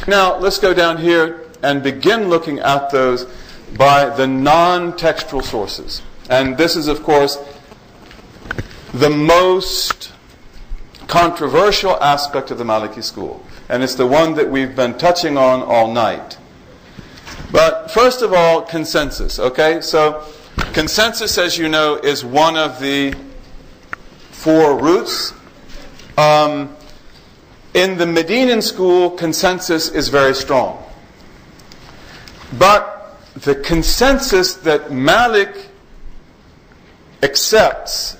Now, let's go down here and begin looking at those by the non-textual sources. And this is, of course, the most controversial aspect of the Maliki school. And it's the one that we've been touching on all night. But first of all, consensus. Okay, so consensus, as you know, is one of the four roots. In the Medinan school, consensus is very strong. But the consensus that Malik accepts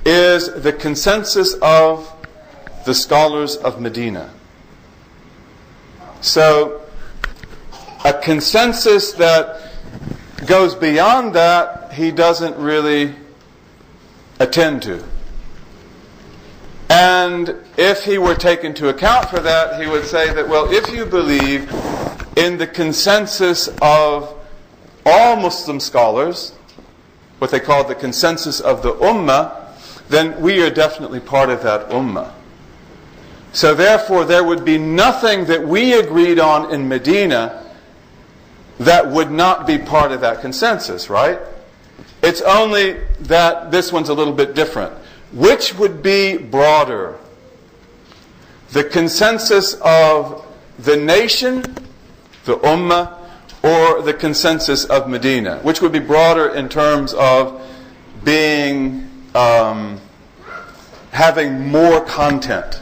is the consensus of the scholars of Medina. So, a consensus that goes beyond that, he doesn't really attend to. And if he were taken to account for that, he would say that, well, if you believe in the consensus of all Muslim scholars, what they call the consensus of the Ummah, then we are definitely part of that Ummah. So therefore, there would be nothing that we agreed on in Medina that would not be part of that consensus, right? It's only that this one's a little bit different. Which would be broader? The consensus of the nation, the Ummah, or the consensus of Medina? Which would be broader in terms of being, having more content?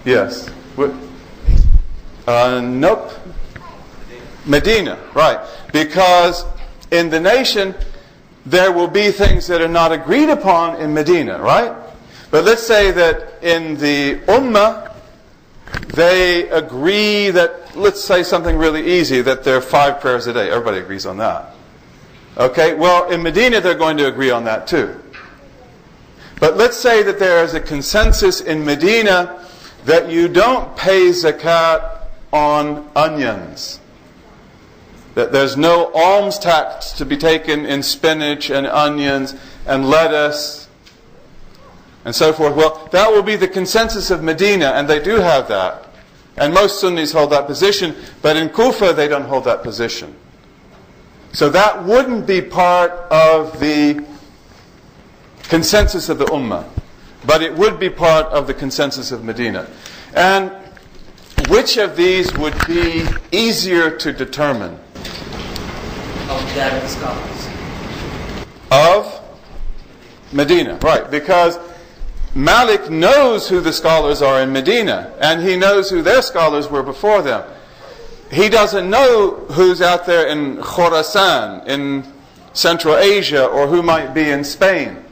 Yes. Nope. Medina, right. Because in the nation, there will be things that are not agreed upon in Medina, right? But let's say that in the Ummah, they agree that, let's say something really easy, that there are 5 prayers a day. Everybody agrees on that. Okay, well, in Medina, they're going to agree on that too. But let's say that there is a consensus in Medina that you don't pay zakat on onions. That there's no alms tax to be taken in spinach and onions and lettuce and so forth. Well, that will be the consensus of Medina, and they do have that. And most Sunnis hold that position, but in Kufa they don't hold that position. So that wouldn't be part of the consensus of the Ummah, but it would be part of the consensus of Medina. And which of these would be easier to determine? Of that of the scholars. Of Medina, right. Because Malik knows who the scholars are in Medina, and he knows who their scholars were before them. He doesn't know who's out there in Khorasan, in Central Asia, or who might be in Spain.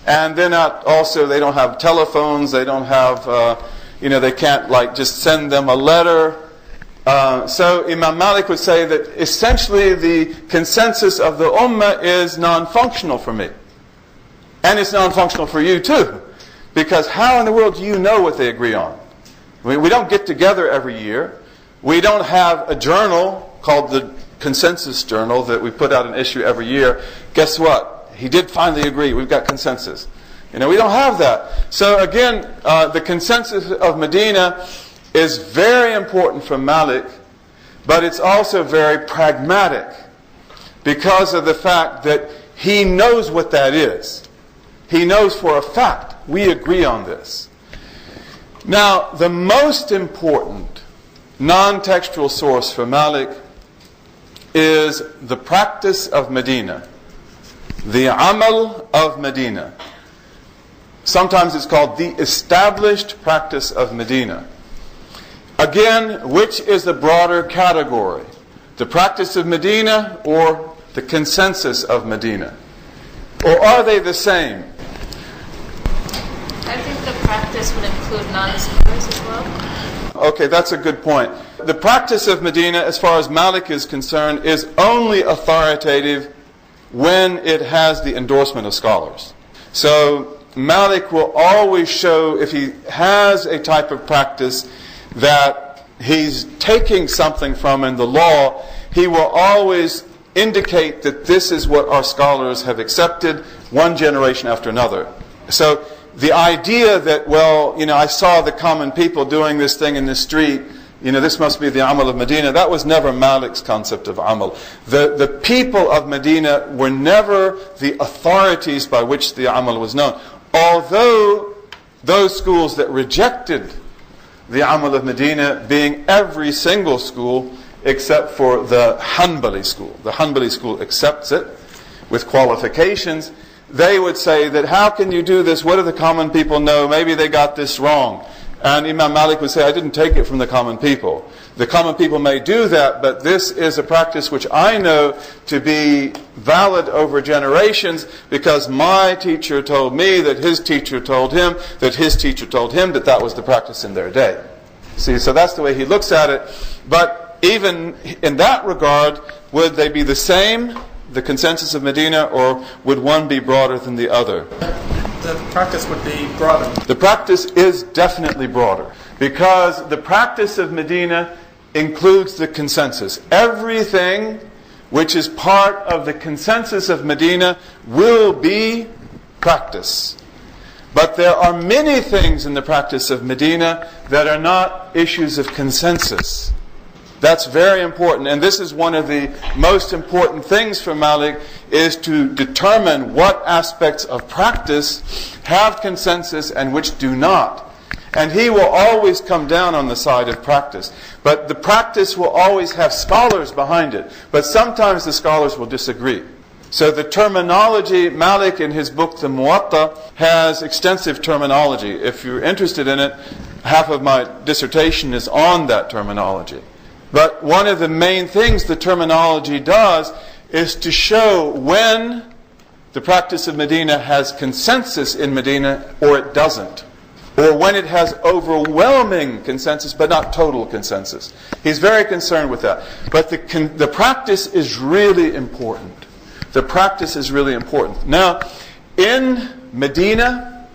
And they're not, also, they don't have telephones, they don't have, they can't just send them a letter. So Imam Malik would say that essentially the consensus of the Ummah is non-functional for me. And it's non-functional for you too. Because how in the world do you know what they agree on? We don't get together every year. We don't have a journal called the Consensus Journal that we put out an issue every year. Guess what? He did finally agree. We've got consensus. We don't have that. So again, the consensus of Medina is very important for Malik, but it's also very pragmatic because of the fact that he knows what that is. He knows for a fact we agree on this. Now, the most important non-textual source for Malik is the practice of Medina, the amal of Medina. Sometimes it's called the established practice of Medina. Again, which is the broader category? The practice of Medina or the consensus of Medina? Or are they the same? I think the practice would include non-scholars as well. Okay, that's a good point. The practice of Medina, as far as Malik is concerned, is only authoritative when it has the endorsement of scholars. So Malik will always show, if he has a type of practice that he's taking something from in the law, he will always indicate that this is what our scholars have accepted one generation after another. So the idea that, I saw the common people doing this thing in the street, this must be the amal of Medina. That was never Malik's concept of amal. The people of Medina were never the authorities by which the amal was known. Although those schools that rejected the amal of Medina, being every single school except for the Hanbali school. The Hanbali school accepts it with qualifications. They would say that, how can you do this? What do the common people know? Maybe they got this wrong. And Imam Malik would say, I didn't take it from the common people. The common people may do that, but this is a practice which I know to be valid over generations, because my teacher told me that his teacher told him that his teacher told him that that was the practice in their day. See, so that's the way he looks at it. But even in that regard, would they be the same, the consensus of Medina, or would one be broader than the other? The practice would be broader. The practice is definitely broader, because the practice of Medina includes the consensus. Everything which is part of the consensus of Medina will be practice. But there are many things in the practice of Medina that are not issues of consensus. That's very important, and this is one of the most important things for Malik, is to determine what aspects of practice have consensus and which do not. And he will always come down on the side of practice. But the practice will always have scholars behind it. But sometimes the scholars will disagree. So the terminology, Malik in his book, the Muwatta, has extensive terminology. If you're interested in it, half of my dissertation is on that terminology. But one of the main things the terminology does is to show when the practice of Medina has consensus in Medina or it doesn't. Or when it has overwhelming consensus but not total consensus. He's very concerned with that. But the practice is really important. The practice is really important. Now, in Medina,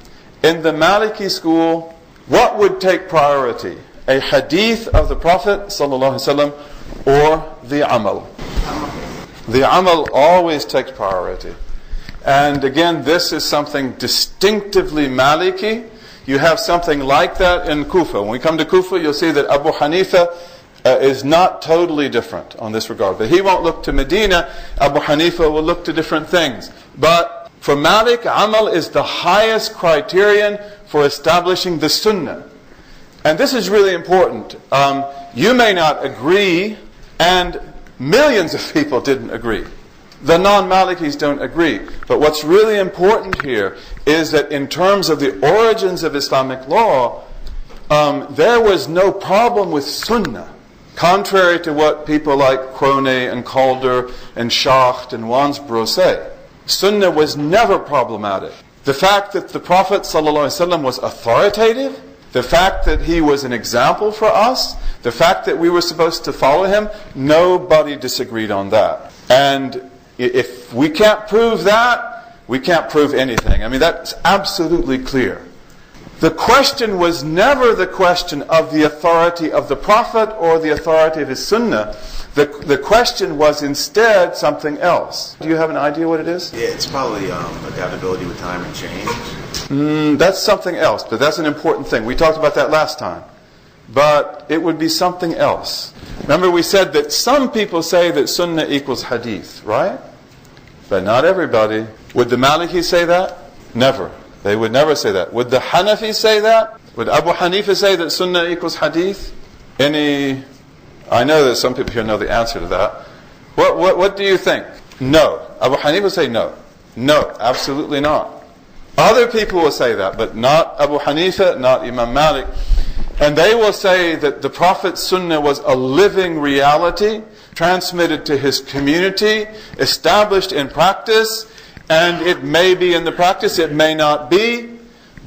in the Maliki school, what would take priority? A hadith of the Prophet ﷺ or the amal? The amal always takes priority. And again, this is something distinctively Maliki. You have something like that in Kufa. When we come to Kufa, you'll see that Abu Hanifa is not totally different on this regard. But he won't look to Medina. Abu Hanifa will look to different things. But for Malik, amal is the highest criterion for establishing the sunnah. And this is really important. You may not agree, and millions of people didn't agree. The non-Malikis don't agree. But what's really important here is that in terms of the origins of Islamic law, there was no problem with sunnah. Contrary to what people like Krone and Calder and Schacht and Wansbrough say. Sunnah was never problematic. The fact that the Prophet ﷺ was authoritative, the fact that he was an example for us, the fact that we were supposed to follow him, nobody disagreed on that. And if we can't prove that, we can't prove anything. I mean, that's absolutely clear. The question was never the question of the authority of the Prophet or the authority of his Sunnah. The question was instead something else. Do you have an idea what it is? Yeah, it's probably adaptability with time and change. That's something else, but that's an important thing. We talked about that last time. But it would be something else. Remember we said that some people say that Sunnah equals Hadith, right? But not everybody. Would the Malikis say that? Never. They would never say that. Would the Hanafis say that? Would Abu Hanifa say that Sunnah equals Hadith? I know that some people here know the answer to that. What do you think? No. Abu Hanifa will say no. No, absolutely not. Other people will say that, but not Abu Hanifa, not Imam Malik. And they will say that the Prophet's Sunnah was a living reality, transmitted to his community, established in practice, and it may be in the practice, it may not be,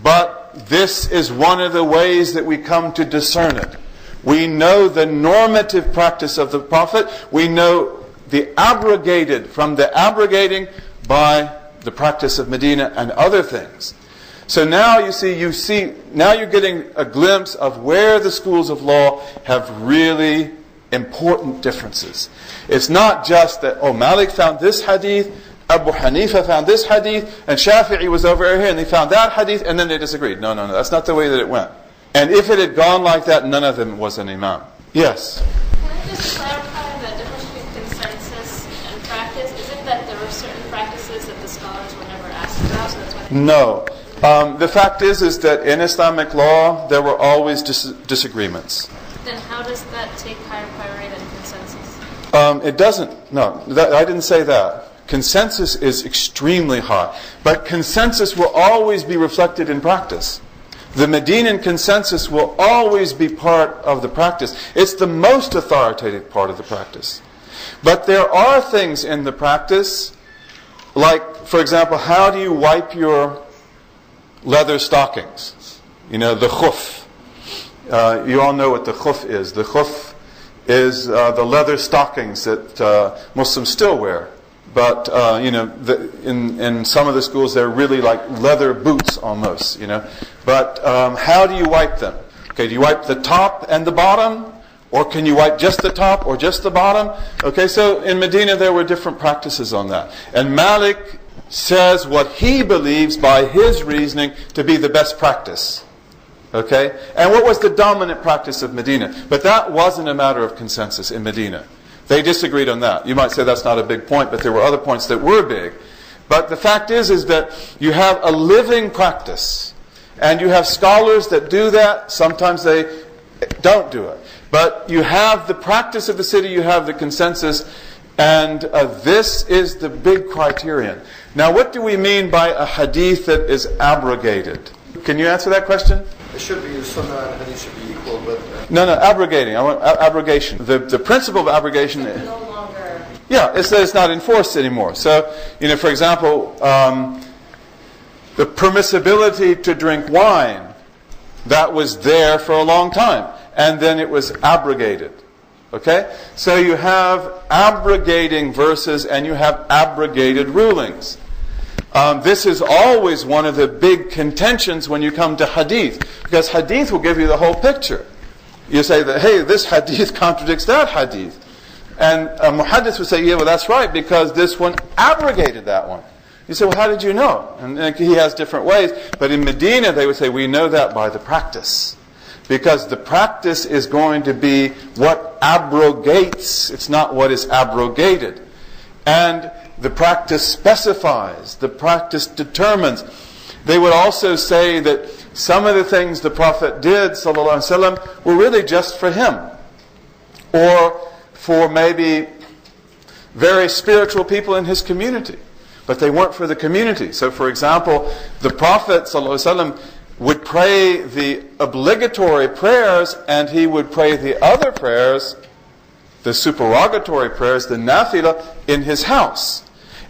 but this is one of the ways that we come to discern it. We know the normative practice of the Prophet. We know the abrogated from the abrogating by the practice of Medina and other things. So now now you're getting a glimpse of where the schools of law have really important differences. It's not just that, Malik found this hadith, Abu Hanifa found this hadith, and Shafi'i was over here and they found that hadith, and then they disagreed. No, that's not the way that it went. And if it had gone like that, none of them was an imam. Yes. Can I just clarify the difference between consensus and practice? Is it that there were certain practices that the scholars were never asked about, so that's why they... No. The fact is that in Islamic law, there were always disagreements. Then how does that take higher priority than consensus? It doesn't. No, I didn't say that. Consensus is extremely high. But consensus will always be reflected in practice. The Medinan consensus will always be part of the practice. It's the most authoritative part of the practice. But there are things in the practice, like, for example, how do you wipe your leather stockings? You know, the khuf. You all know what the khuf is. The khuf is the leather stockings that Muslims still wear. But, in some of the schools, they're really like leather boots almost, But how do you wipe them? Okay, do you wipe the top and the bottom? Or can you wipe just the top or just the bottom? Okay, so in Medina there were different practices on that. And Malik says what he believes by his reasoning to be the best practice. Okay? And what was the dominant practice of Medina? But that wasn't a matter of consensus in Medina. They disagreed on that. You might say that's not a big point, but there were other points that were big. But the fact is that you have a living practice. And you have scholars that do that. Sometimes they don't do it. But you have the practice of the city, you have the consensus, and this is the big criterion. Now, what do we mean by a hadith that is abrogated? Can you answer that question? It should be, the sunnah and hadith should be equal, but... No, abrogating. I want abrogation. The principle of abrogation... No longer... Yeah, it's that it's not enforced anymore. So, for example, the permissibility to drink wine, that was there for a long time. And then it was abrogated. Okay? So you have abrogating verses and you have abrogated rulings. This is always one of the big contentions when you come to hadith. Because hadith will give you the whole picture. You say that, hey, this hadith contradicts that hadith. And a muhaddith would say, yeah, well, that's right, because this one abrogated that one. You say, well, how did you know? And he has different ways. But in Medina, they would say, we know that by the practice. Because the practice is going to be what abrogates. It's not what is abrogated. And the practice specifies. The practice determines. They would also say that some of the things the Prophet did, sallallahu alaihi wasallam, were really just for him. Or for maybe very spiritual people in his community. But they weren't for the community. So, for example, the Prophet ﷺ would pray the obligatory prayers, and he would pray the other prayers, the supererogatory prayers, the nafilah, in his house.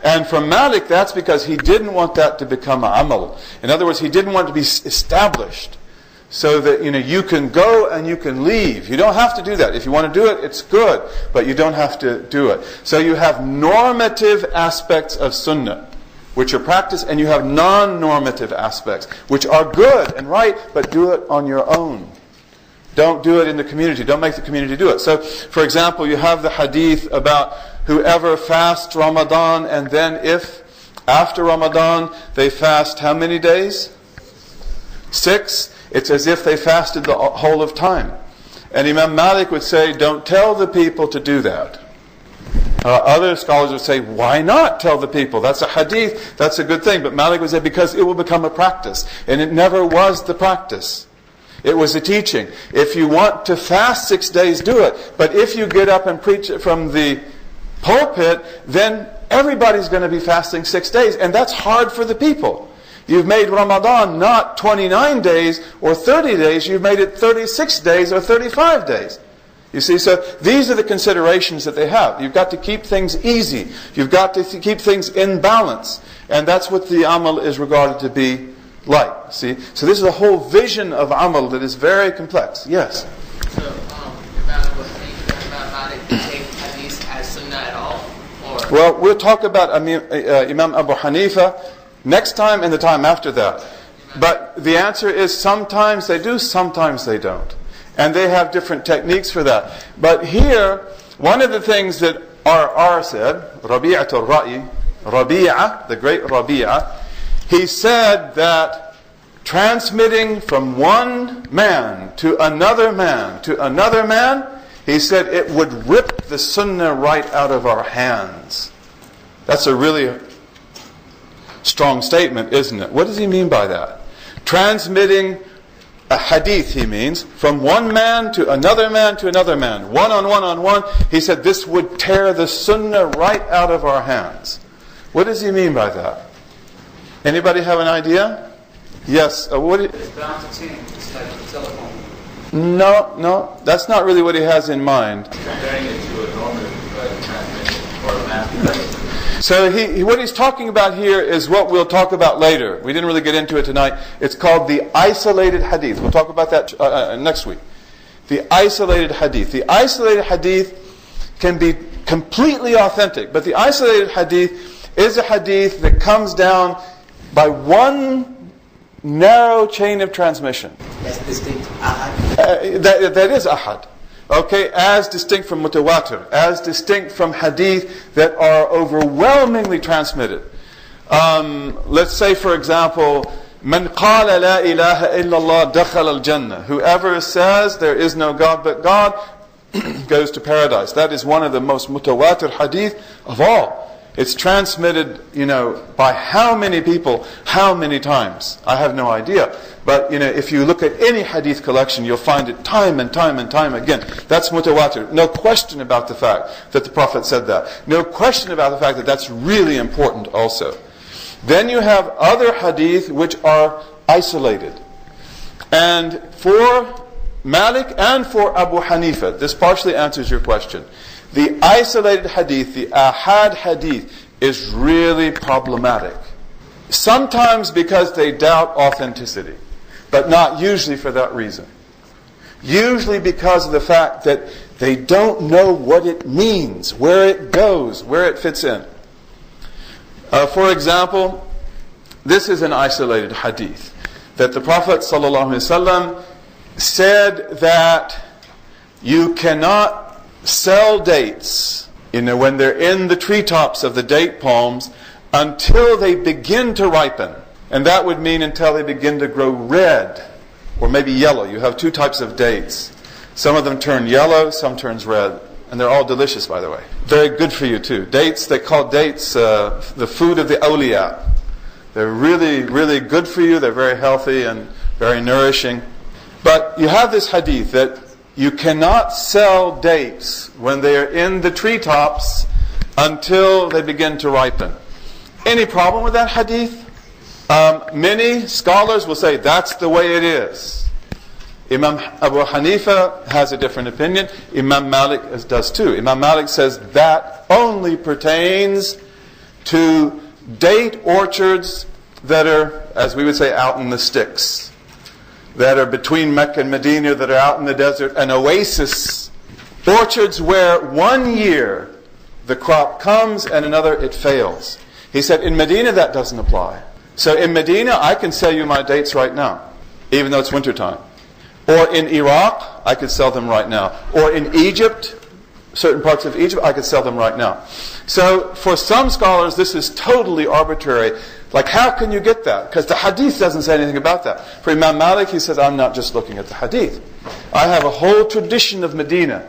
And for Malik, that's because he didn't want that to become amal. In other words, he didn't want it to be established. So that, you can go and you can leave. You don't have to do that. If you want to do it, it's good. But you don't have to do it. So you have normative aspects of sunnah, which are practiced, and you have non-normative aspects, which are good and right, but do it on your own. Don't do it in the community. Don't make the community do it. So, for example, you have the hadith about whoever fasts Ramadan, and then if after Ramadan they fast how many days? 6. It's as if they fasted the whole of time. And Imam Malik would say, don't tell the people to do that. Other scholars would say, why not tell the people? That's a hadith, that's a good thing. But Malik would say, because it will become a practice. And it never was the practice. It was a teaching. If you want to fast 6 days, do it. But if you get up and preach it from the pulpit, then everybody's going to be fasting 6 days. And that's hard for the people. You've made Ramadan not 29 days or 30 days. You've made it 36 days or 35 days. You see, so these are the considerations that they have. You've got to keep things easy. You've got to keep things in balance. And that's what the amal is regarded to be like. See? So this is a whole vision of amal that is very complex. Yes? So, about Malik to take hadith as sunnah at all? Or? Well, we'll talk about Imam Abu Hanifa next time and the time after that. But the answer is sometimes they do, sometimes they don't. And they have different techniques for that. But here, one of the things that R.R. said, Rabi'atul Ra'i, Rabi'a, the great Rabi'a, he said that transmitting from one man to another man He said it would rip the sunnah right out of our hands. That's a really strong statement, isn't it? What does he mean by that? Transmitting a hadith, he means, from one man to another man to another man. One on one on one. He said this would tear the sunnah right out of our hands. What does he mean by that? Anybody have an idea? Yes. It's bound to change. It's like the telephone. No, that's not really what he has in mind. Comparing it to a normal transmission or a mass. So what he's talking about here is what we'll talk about later. We didn't really get into it tonight. It's called the isolated hadith. We'll talk about that next week. The isolated hadith. The isolated hadith can be completely authentic, but the isolated hadith is a hadith that comes down by one narrow chain of transmission. That's distinct ahad. That is ahad. Okay, as distinct from mutawatir, as distinct from hadith that are overwhelmingly transmitted. Let's say, for example, Man qala la ilaha illallah dakhal al-jannah. Whoever says there is no God but God goes to paradise. That is one of the most mutawatir hadith of all. It's transmitted, by how many people, how many times? I have no idea. But, if you look at any hadith collection, you'll find it time and time and time again. That's mutawatir. No question about the fact that the Prophet said that. No question about the fact that that's really important also. Then you have other hadith which are isolated. And for Malik and for Abu Hanifa, this partially answers your question. The isolated hadith, the ahad hadith, is really problematic. Sometimes because they doubt authenticity, but not usually for that reason. Usually because of the fact that they don't know what it means, where it goes, where it fits in. For example, this is an isolated hadith that the Prophet ﷺ said that you cannot sell dates, when they're in the treetops of the date palms, until they begin to ripen. And that would mean until they begin to grow red, or maybe yellow. You have two types of dates. Some of them turn yellow, some turns red. And they're all delicious, by the way. Very good for you too. Dates, they call dates the food of the awliya. They're really, really good for you. They're very healthy and very nourishing. But you have this hadith that you cannot sell dates when they are in the treetops until they begin to ripen. Any problem with that hadith? Many scholars will say that's the way it is. Imam Abu Hanifa has a different opinion. Imam Malik does too. Imam Malik says that only pertains to date orchards that are, as we would say, out in the sticks, that are between Mecca and Medina, that are out in the desert, an oasis. Orchards where 1 year the crop comes and another it fails. He said in Medina that doesn't apply. So in Medina I can sell you my dates right now, even though it's wintertime. Or in Iraq, I could sell them right now. Or in Egypt, certain parts of Egypt, I could sell them right now. So for some scholars this is totally arbitrary. Like, how can you get that? Because the hadith doesn't say anything about that. For Imam Malik, he says, I'm not just looking at the hadith. I have a whole tradition of Medina.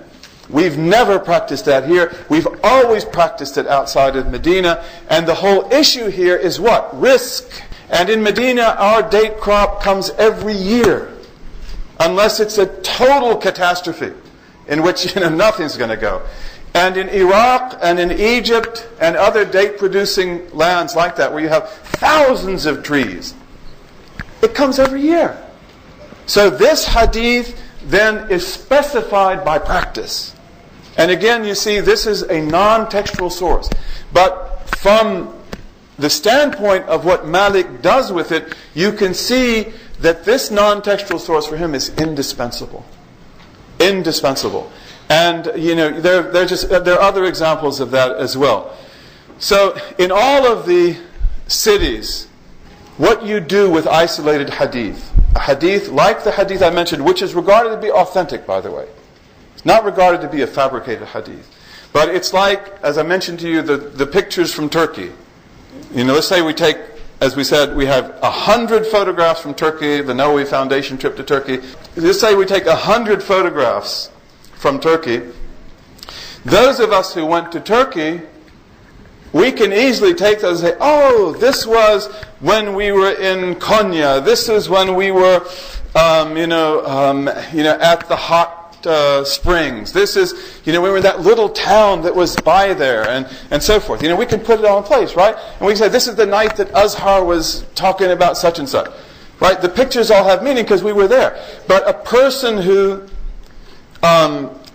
We've never practiced that here. We've always practiced it outside of Medina. And the whole issue here is what? Risk. And in Medina, our date crop comes every year. Unless it's a total catastrophe in which nothing's going to go. And in Iraq and in Egypt and other date-producing lands like that, where you have thousands of trees, it comes every year. So this hadith then is specified by practice. And again, you see, this is a non-textual source. But from the standpoint of what Malik does with it, you can see that this non-textual source for him is indispensable. Indispensable. And, there are other examples of that as well. So, in all of the cities, what you do with isolated hadith, a hadith like the hadith I mentioned, which is regarded to be authentic, by the way. It's not regarded to be a fabricated hadith. But it's like, as I mentioned to you, the pictures from Turkey. Let's say we take, as we said, we have 100 photographs from Turkey, the Nawawi Foundation trip to Turkey. Let's say we take 100 photographs from Turkey. Those of us who went to Turkey, we can easily take those and say, oh, this was when we were in Konya. This is when we were, at the hot springs. This is, we were in that little town that was by there, and so forth. We can put it all in place, right? And we can say, this is the night that Azhar was talking about such and such. Right? The pictures all have meaning because we were there. But a person who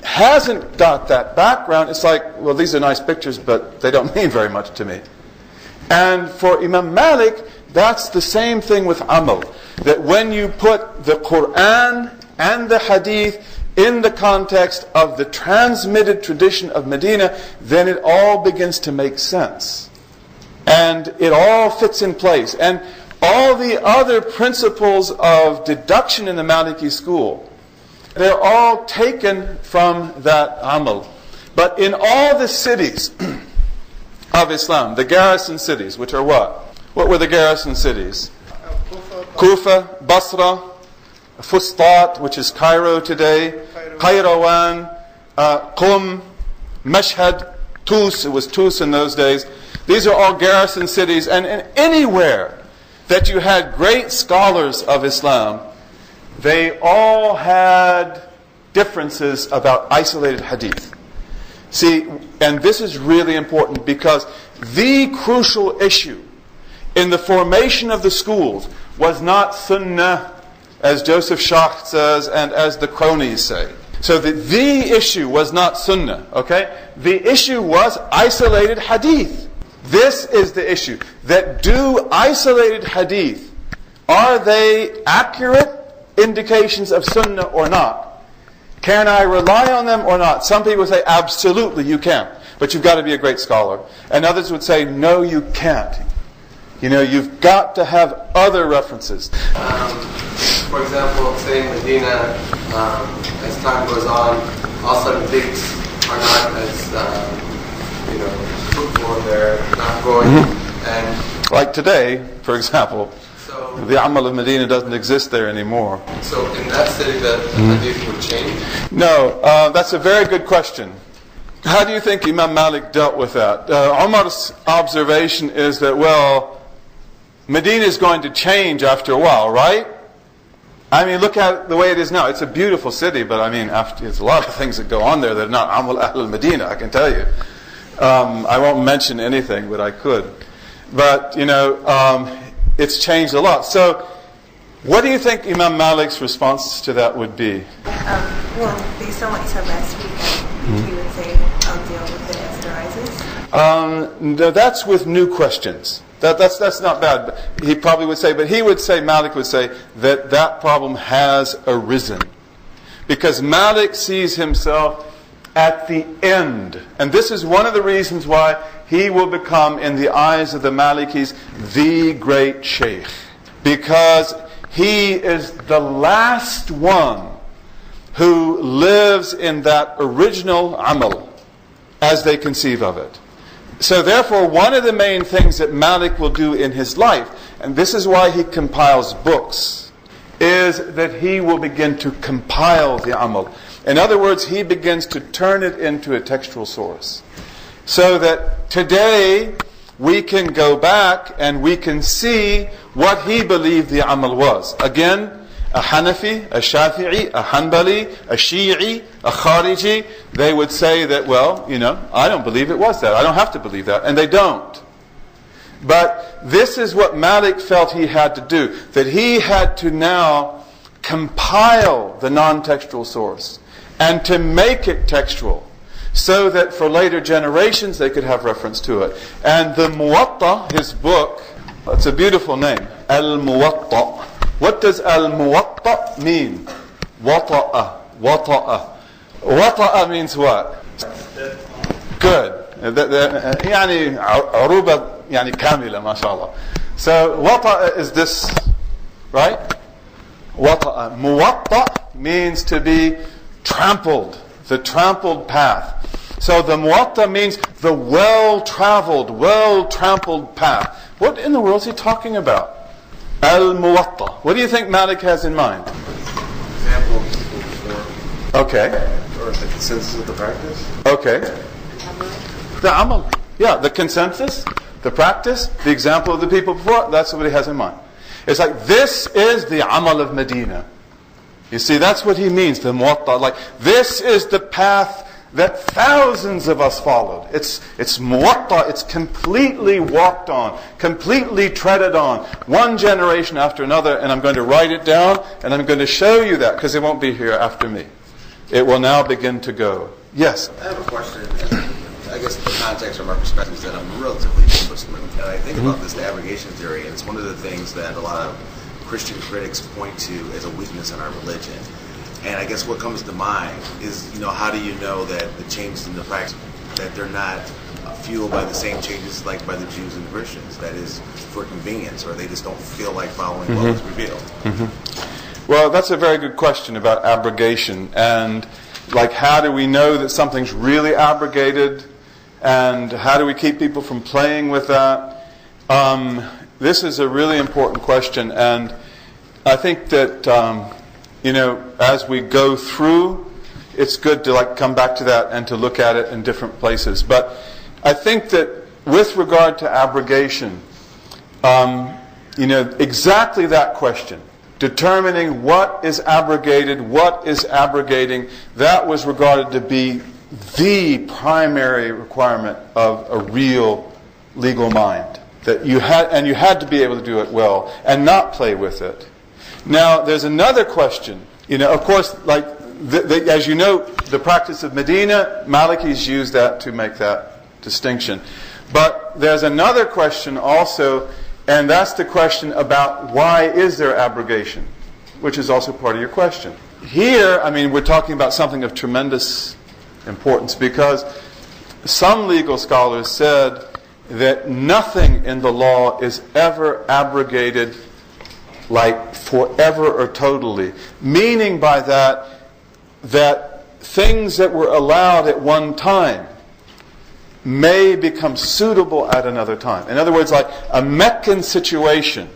hasn't got that background, it's like, well, these are nice pictures, but they don't mean very much to me. And for Imam Malik, that's the same thing with amal. That when you put the Quran and the Hadith in the context of the transmitted tradition of Medina, then it all begins to make sense. And it all fits in place. And all the other principles of deduction in the Maliki school, they're all taken from that amal. But in all the cities of Islam, the garrison cities, which are what? What were the garrison cities? Kufa, Basra, Fustat, which is Cairo today, Qayrawan, Qum, Mashhad, Tus, it was Tus in those days. These are all garrison cities, and anywhere that you had great scholars of Islam, they all had differences about isolated hadith. See, and this is really important because the crucial issue in the formation of the schools was not sunnah, as Joseph Schacht says and as the cronies say. So the issue was not sunnah, okay? The issue was isolated hadith. This is the issue. That do isolated hadith, are they accurate indications of sunnah or not? Can I rely on them or not? Some people say, absolutely you can. But you've got to be a great scholar. And others would say, no, you can't. You've got to have other references. For example, say in Medina, as time goes on, all of a sudden pigs are not as, fruitful and they're not growing. And like today, for example, so the amal of Medina doesn't exist there anymore. So in that city, the hadith would change? No, that's a very good question. How do you think Imam Malik dealt with that? Umar's observation is that, well, Medina is going to change after a while, right? I mean, look at the way it is now. It's a beautiful city, but I mean, there's a lot of things that go on there that are not Amal Ahl al-Medina, I can tell you. I won't mention anything, but I could. But, it's changed a lot. So, what do you think Imam Malik's response to that would be? Well, based on what you said last week, he would say, I'll deal with it as it arises. No, that's with new questions. That's not bad. He probably would say, but Malik would say that problem has arisen. Because Malik sees himself at the end. And this is one of the reasons why he will become, in the eyes of the Malikis, the great sheikh. Because he is the last one who lives in that original amal as they conceive of it. So therefore, one of the main things that Malik will do in his life, and this is why he compiles books, is that he will begin to compile the amal. In other words, he begins to turn it into a textual source. So that today we can go back and we can see what he believed the amal was. Again, a Hanafi, a Shafi'i, a Hanbali, a Shi'i, a Khariji, they would say that, well, I don't believe it was that. I don't have to believe that. And they don't. But this is what Malik felt he had to do. That he had to now compile the non-textual source and to make it textual so that for later generations they could have reference to it. And the Muwatta, his book, it's a beautiful name, Al-Muwatta. What does Al-Muwatta mean? Wata'a. Wata'a means what? Good. يعني عروبة يعني كاملة ما شاء الله. So wata'a is this, right? Wata'a. Muwatta means to be trampled, the trampled path. So the Muwatta means the well-traveled, well-trampled path. What in the world is he talking about? Al-Muwatta. What do you think Malik has in mind? Example. Okay. For Or the consensus of the practice? Okay. The amal. Yeah, the consensus, the practice, the example of the people before, that's what he has in mind. It's like, this is the amal of Medina. You see, that's what he means, the muwatta. Like, this is the path that thousands of us followed. It's muwatta, it's completely walked on, completely treaded on, one generation after another, and I'm going to write it down, and I'm going to show you that, because it won't be here after me. It will now begin to go. Yes? I have a question. I guess the context from our perspective is that I'm relatively new Muslim, and I think about this abrogation theory, and it's one of the things that a lot of Christian critics point to as a weakness in our religion. And I guess what comes to mind is, how do you know that the changes in the practice, that they're not fueled by the same changes like by the Jews and the Christians, that is for convenience, or they just don't feel like following what was revealed? Well, that's a very good question about abrogation, and like, how do we know that something's really abrogated, and how do we keep people from playing with that? This is a really important question, and I think that as we go through, it's good to come back to that and to look at it in different places. But I think that with regard to abrogation, exactly that question, determining what is abrogated, what is abrogating, that was regarded to be the primary requirement of a real legal mind. That you had to be able to do it well and not play with it. Now, there's another question. Of course, as you know, the practice of Medina, Malikis use that to make that distinction. But there's another question also, and that's the question about why is there abrogation, which is also part of your question. Here, we're talking about something of tremendous importance, because some legal scholars said that nothing in the law is ever abrogated forever or totally. Meaning by that things that were allowed at one time may become suitable at another time. In other words, like a Meccan situation,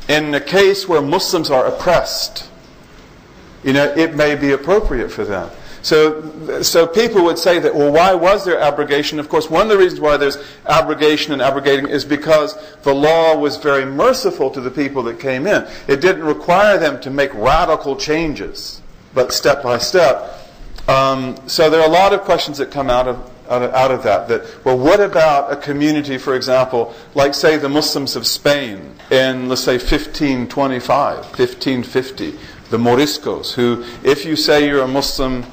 in a case where Muslims are oppressed, it may be appropriate for them. So people would say that, well, why was there abrogation? Of course, one of the reasons why there's abrogation and abrogating is because the law was very merciful to the people that came in. It didn't require them to make radical changes, but step by step. So there are a lot of questions that come out of that. Well, what about a community, for example, like, say, the Muslims of Spain in, let's say, 1525, 1550, the Moriscos, who, if you say you're a Muslim,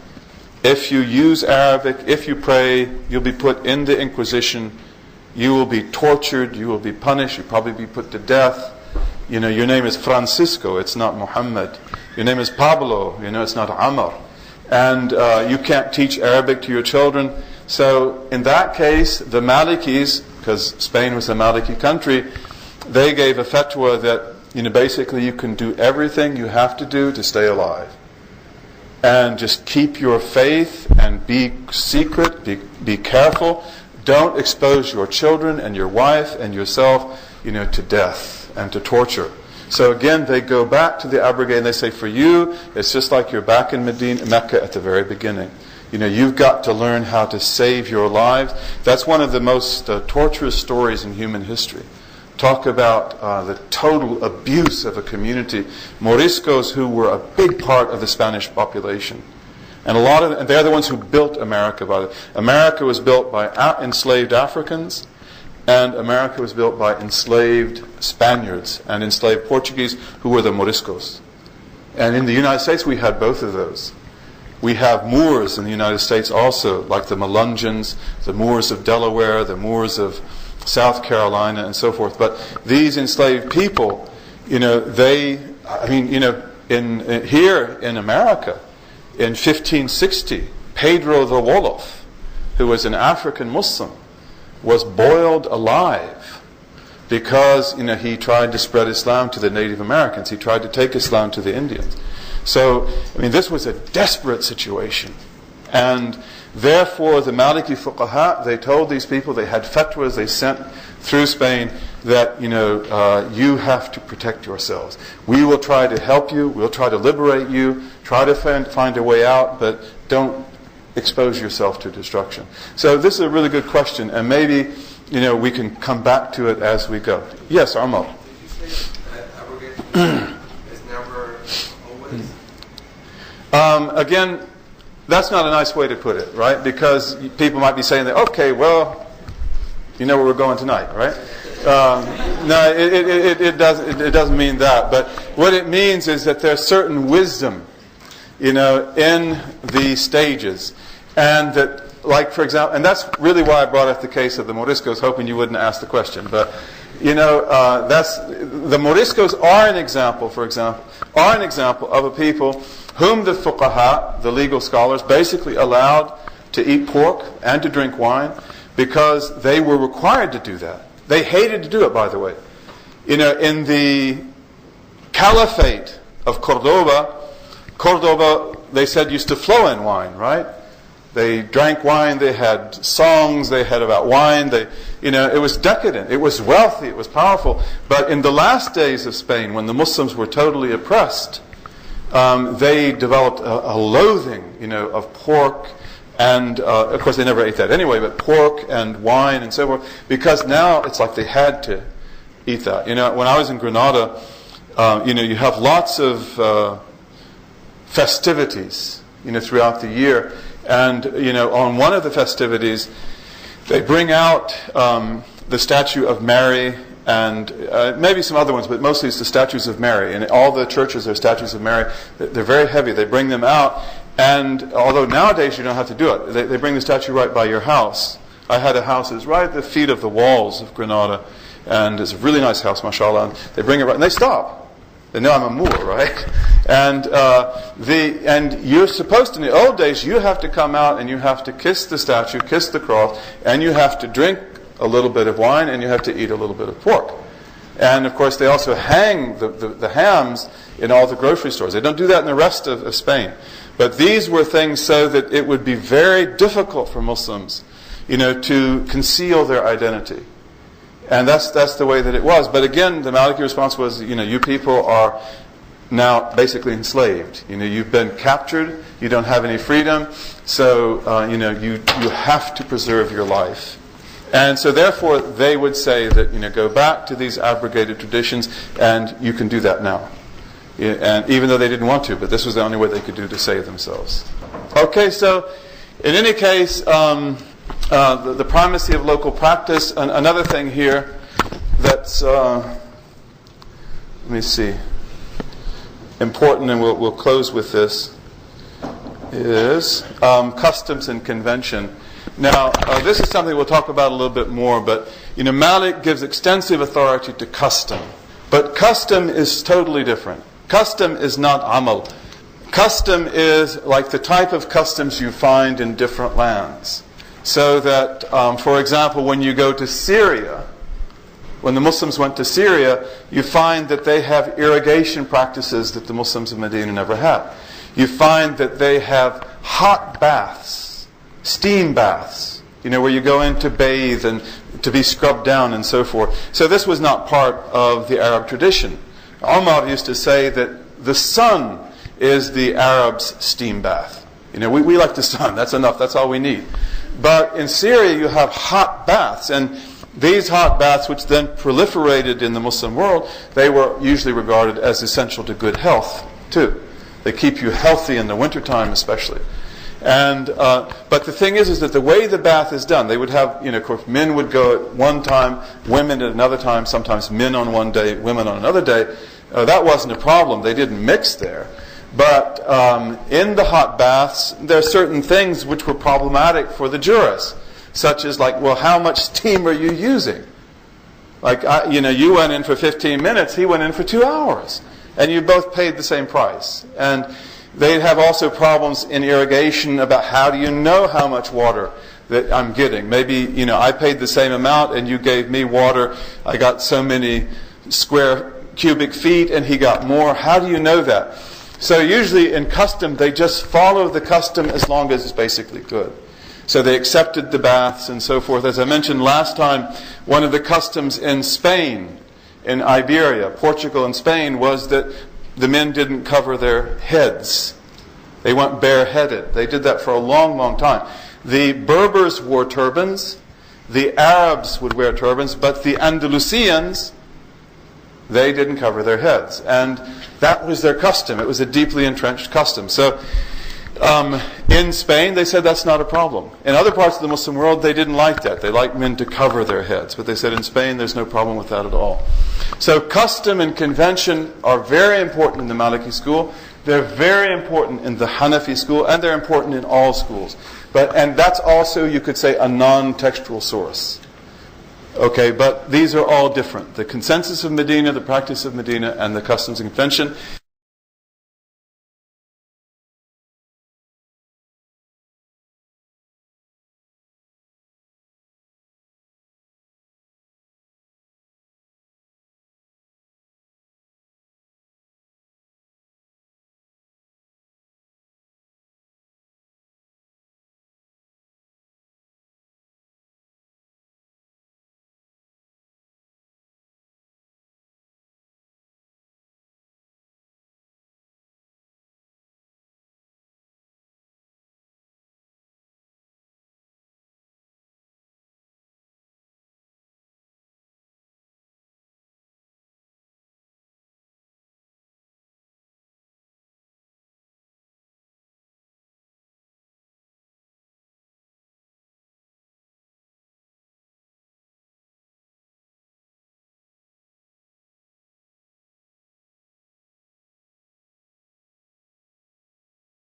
if you use Arabic, if you pray, you'll be put in the Inquisition, you will be tortured, you will be punished, you'll probably be put to death. Your name is Francisco, it's not Muhammad. Your name is Pablo, it's not Amr. And you can't teach Arabic to your children. So in that case, the Malikis, because Spain was a Maliki country, they gave a fatwa that basically you can do everything you have to do to stay alive. And just keep your faith and be secret, be careful. Don't expose your children and your wife and yourself, to death and to torture. So again, they go back to the abrogate and they say, for you, it's just like you're back in Mecca at the very beginning. You've got to learn how to save your lives. That's one of the most torturous stories in human history. Talk about the total abuse of a community. Moriscos, who were a big part of the Spanish population. And they're the ones who built America. America was built by enslaved Africans, and America was built by enslaved Spaniards and enslaved Portuguese, who were the Moriscos. And in the United States, we had both of those. We have Moors in the United States also, like the Melungeons, the Moors of Delaware, the Moors of South Carolina, and so forth. But these enslaved people, here in America, in 1560, Pedro the Wolof, who was an African Muslim, was boiled alive because, he tried to spread Islam to the Native Americans. He tried to take Islam to the Indians. So, this was a desperate situation. And therefore, the Maliki Fuqaha, they told these people, they had fatwas they sent through Spain that, you have to protect yourselves. We will try to help you. We'll try to liberate you. Try to find a way out, but don't expose yourself to destruction. So this is a really good question, and maybe, we can come back to it as we go. Yes, Armo. Did you say that abrogation is never always? Again, that's not a nice way to put it, right? Because people might be saying that, okay, well, you know where we're going tonight, right? No, it doesn't mean that. But what it means is that there's certain wisdom, in the stages. And that, like, for example, and that's really why I brought up the case of the Moriscos, hoping you wouldn't ask the question. But, that's, the Moriscos are an example, of a people whom the fuqaha, the legal scholars, basically allowed to eat pork and to drink wine because they were required to do that. They hated to do it, by the way. In the Caliphate of Cordoba, they said, used to flow in wine, right? They drank wine, they had songs, they had about wine, it was decadent, it was wealthy, it was powerful. But in the last days of Spain, when the Muslims were totally oppressed, they developed a loathing, of pork, and of course they never ate that anyway, but pork and wine and so forth, because now it's like they had to eat that. When I was in Granada, you have lots of festivities, throughout the year, and on one of the festivities, they bring out the statue of Mary, and maybe some other ones, but mostly it's the statues of Mary. And all the churches are statues of Mary. They're very heavy. They bring them out, and although nowadays you don't have to do it, they bring the statue right by your house. I had a house that was right at the feet of the walls of Granada, and it's a really nice house, mashallah. And they bring it right, and they stop. They know I'm a Moor, right? And you're supposed to, in the old days, you have to come out and you have to kiss the statue, kiss the cross, and you have to drink a little bit of wine, and you have to eat a little bit of pork. And of course, they also hang the hams in all the grocery stores. They don't do that in the rest of Spain. But these were things so that it would be very difficult for Muslims, to conceal their identity. And that's the way that it was. But again, the Maliki response was, you people are now basically enslaved. You've been captured. You don't have any freedom. So, you have to preserve your life. And so therefore, they would say that, go back to these abrogated traditions, and you can do that now. And even though they didn't want to, but this was the only way they could do to save themselves. Okay, so in any case, the primacy of local practice. Another thing here that's, let me see, important, and we'll close with this, is customs and convention. Now, this is something we'll talk about a little bit more, but, Malik gives extensive authority to custom. But custom is totally different. Custom is not amal. Custom is like the type of customs you find in different lands. So that, for example, when you go to Syria, when the Muslims went to Syria, you find that they have irrigation practices that the Muslims of Medina never had. You find that they have hot baths, steam baths, where you go in to bathe and to be scrubbed down and so forth. So this was not part of the Arab tradition. Umar used to say that the sun is the Arab's steam bath. We like the sun. That's enough. That's all we need. But in Syria, you have hot baths. And these hot baths, which then proliferated in the Muslim world, they were usually regarded as essential to good health, too. They keep you healthy in the wintertime, especially. And but the thing is that the way the bath is done, they would have, of course, men would go at one time, women at another time, sometimes men on one day, women on another day. That wasn't a problem. They didn't mix there. But in the hot baths, there are certain things which were problematic for the jurists, such as how much steam are you using? You went in for 15 minutes, he went in for 2 hours, and you both paid the same price. And they'd have also problems in irrigation about how do you know how much water that I'm getting. Maybe, I paid the same amount and you gave me water. I got so many square cubic feet and he got more. How do you know that? So usually in custom, they just follow the custom as long as it's basically good. So they accepted the baths and so forth. As I mentioned last time, one of the customs in Spain, in Iberia, Portugal and Spain, was that the men didn't cover their heads. They went bareheaded. They did that for a long, long time. The Berbers wore turbans. The Arabs would wear turbans. But the Andalusians, they didn't cover their heads. And that was their custom. It was a deeply entrenched custom. So in Spain, they said that's not a problem. In other parts of the Muslim world, they didn't like that. They liked men to cover their heads. But they said in Spain, there's no problem with that at all. So custom and convention are very important in the Maliki school. They're very important in the Hanafi school, and they're important in all schools. And that's also, you could say, a non-textual source. Okay, but these are all different. The consensus of Medina, the practice of Medina, and the customs and convention.